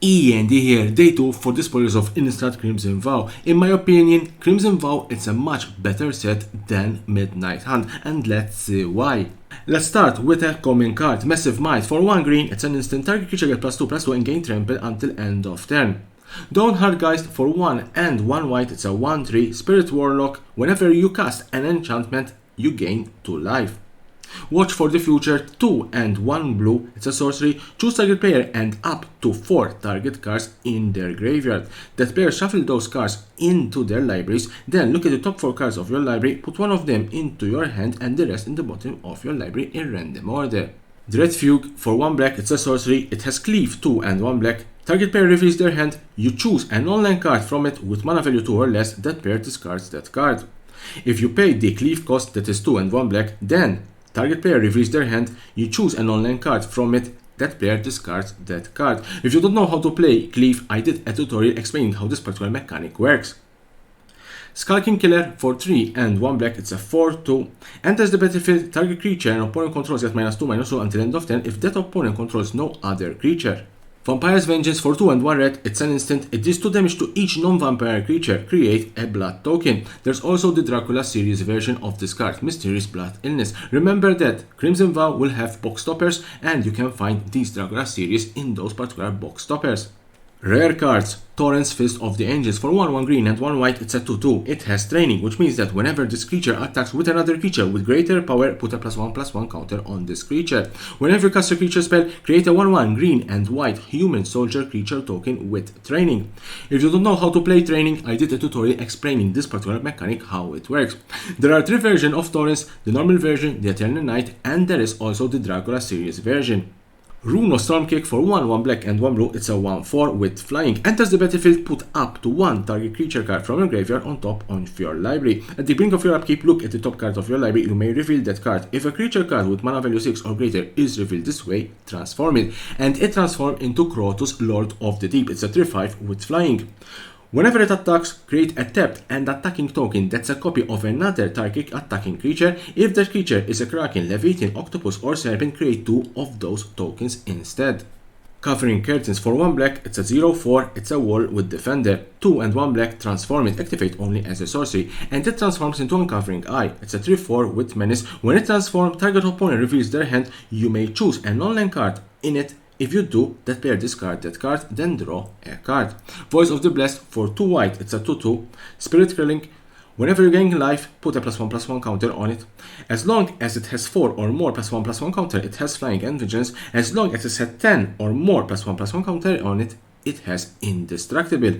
E.N.D here, day 2 for the spoilers of Innistrad Crimson Vow. In my opinion, Crimson Vow is a much better set than Midnight Hunt, and let's see why. Let's start with a common card, Massive Might. For 1 green, it's an instant target creature get +2/+2 and gain trample until end of turn. Dawnhard Geist for 1 and 1 white, it's a 1/3 Spirit Warlock. Whenever you cast an enchantment, you gain 2 life. Watch for the Future, 2 and 1 blue, it's a sorcery. Choose target player and up to 4 target cards in their graveyard. That player shuffle those cards into their libraries, then look at the top 4 cards of your library, put one of them into your hand and the rest in the bottom of your library in random order. Dread Fugue, for 1 black, it's a sorcery. It has Cleave, 2 and 1 black. Target player reveals their hand, you choose an online card from it with mana value 2 or less, that player discards that card. If you pay the Cleave cost, that is 2 and 1 black, then target player reveals their hand, you choose an online card from it, that player discards that card. If you don't know how to play Cleave, I did a tutorial explaining how this particular mechanic works. Skulking Killer, for 3 and 1 black, it's a 4/2. Enters the battlefield, target creature an opponent controls get -2/-2 until end of turn if that opponent controls no other creature. Vampire's Vengeance, for 2 and 1 red, it's an instant. It deals 2 damage to each non-vampire creature. Create a blood token. There's also the Dracula series version of this card, Mysterious Blood Illness. Remember that Crimson Vow will have box stoppers, and you can find these Dracula series in those particular box stoppers. Rare cards, Torrent's Fist of the Angels, for 1 green and 1 white, it's a 2/2. It has training, which means that whenever this creature attacks with another creature with greater power, put a +1/+1 counter on this creature. Whenever you cast a creature spell, create a 1/1 green and white human soldier creature token with training. If you don't know how to play training, I did a tutorial explaining this particular mechanic, how it works. There are 3 versions of Torrents, the normal version, the Eternal Night, and there is also the Dracula series version. Rune of Stormkick, for 1 black and 1 blue, it's a 1/4 with flying. Enters the battlefield, put up to 1 target creature card from your graveyard on top of your library. At the beginning of your upkeep, look at the top card of your library, you may reveal that card. If a creature card with mana value 6 or greater is revealed this way, transform it. And it transforms into Crotus, Lord of the Deep. It's a 3/5 with flying. Whenever it attacks, create a tapped and attacking token that's a copy of another target attacking creature. If that creature is a Kraken, Leviathan, Octopus or Serpent, create 2 of those tokens instead. Covering Curtains, for 1 black, it's a 0/4, it's a wall with Defender. 2 and 1 black, transform it, activate only as a sorcery, and it transforms into Uncovering Eye. It's a 3/4 with Menace. When it transforms, target opponent reveals their hand, you may choose an online card in it. If you do, that player discard that card, then draw a card. Voice of the Blessed, for 2 white, it's a 2/2. Spirit Curling, whenever you gain life, put a +1/+1 counter on it. As long as it has 4 or more +1/+1 counter, it has Flying and Vigilance. As long as it has 10 or more +1/+1 counter on it, it has Indestructible.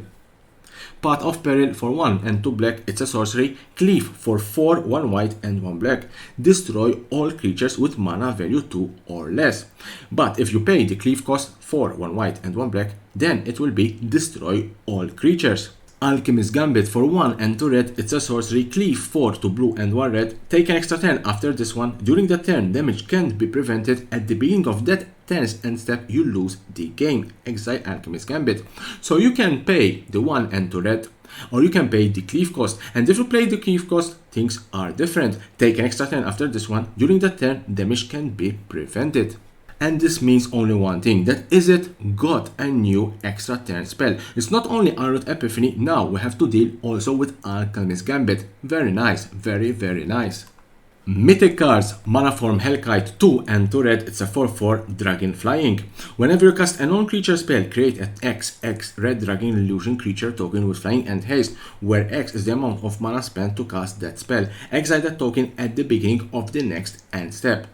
Path of Peril, for 1 and 2 black, it's a sorcery. Cleave, for 4, 1 white and 1 black. Destroy all creatures with mana value 2 or less. But if you pay the Cleave cost for 1 white and 1 black, then it will be destroy all creatures. Alchemist Gambit, for 1 and 2 red, it's a sorcery. Cleave, 4 to blue and 1 red. Take an extra turn after this one. During the turn, damage can't be prevented. At the beginning of that turn's end step, you lose the game. Exile Alchemist Gambit. So you can pay the 1 and 2 red, or you can pay the Cleave cost. And if you play the Cleave cost, things are different. Take an extra turn after this one. During the turn, damage can be prevented. And this means only one thing, that is it got a new extra turn spell. It's not only Unroot Epiphany, now we have to deal also with Alchemist Gambit. Very nice, very nice. Mythic Cards, Mana Form Hellkite, 2 and 2 red, it's a 4/4 Dragon Flying. Whenever you cast a non-creature spell, create an XX red Dragon Illusion creature token with Flying and Haste, where X is the amount of mana spent to cast that spell. Exile that token at the beginning of the next end step.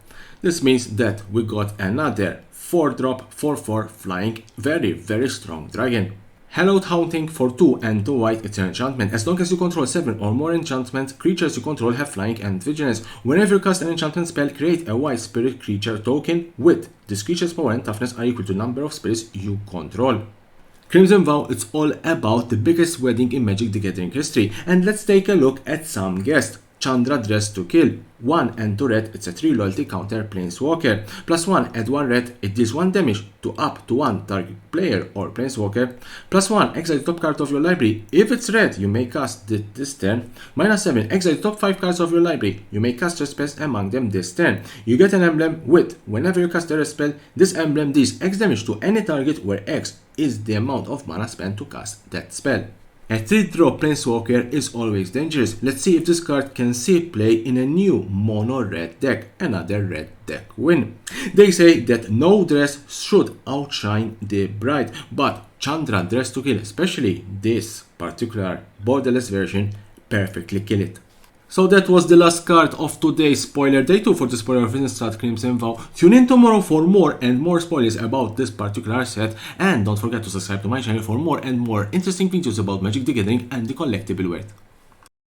This means that we got another 4-drop 4/4 flying, very strong dragon. Hallowed Haunting, for 2 and 2 white, it's an enchantment. As long as you control 7 or more enchantment, creatures you control have Flying and Vigilance. Whenever you cast an enchantment spell, create a white spirit creature token with this creature's power and toughness are equal to the number of spirits you control. Crimson Vow, it's all about the biggest wedding in Magic the Gathering history, and let's take a look at some guests. Chandra, Dressed to Kill, 1 and 2 red, it's a 3 loyalty counter Planeswalker. +1 add 1 red, it deals 1 damage to up to 1 target player or Planeswalker. +1 exile the top card of your library. If it's red, you may cast this turn. -7 exile the top 5 cards of your library. You may cast a spell among them this turn. You get an emblem with, whenever you cast a spell, this emblem deals X damage to any target where X is the amount of mana spent to cast that spell. A 3-drop Planeswalker is always dangerous. Let's see if this card can see play in a new mono red deck, another red deck win. They say that no dress should outshine the bride, but Chandra Dress to Kill, especially this particular borderless version, perfectly kill it. So that was the last card of today's spoiler day 2 for the spoiler of Innistrad Crimson Vow. Tune in tomorrow for more and more spoilers about this particular set, and don't forget to subscribe to my channel for more and more interesting videos about Magic the Gathering and the collectible world.